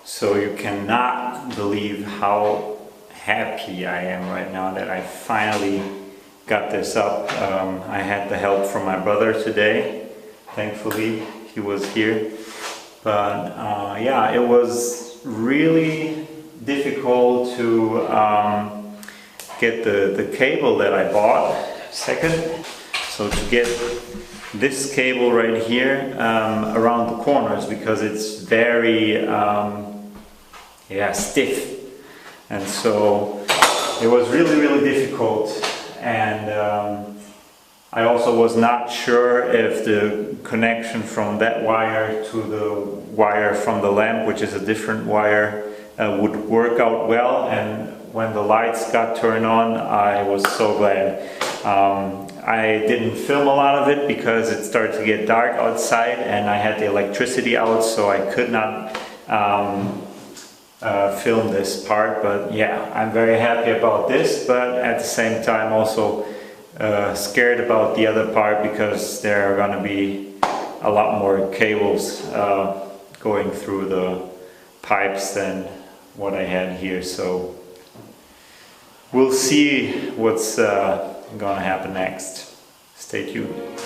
So you cannot believe how happy I am right now that I finally got this up. I had the help from my brother today. Thankfully, he was here. But yeah, it was really difficult to get the cable that I bought. Second, so to get this cable right here around the corners, because it's very stiff, and so it was really difficult. And I also was not sure if the connection from that wire to the wire from the lamp, which is a different wire, would work out well. And when the lights got turned on, I was so glad. I didn't film a lot of it because it started to get dark outside and I had the electricity out, so I could not film this part. But yeah, I'm very happy about this, but at the same time also scared about the other part, because there are going to be a lot more cables going through the pipes than what I had here. So we'll see what's going to happen next. Stay tuned.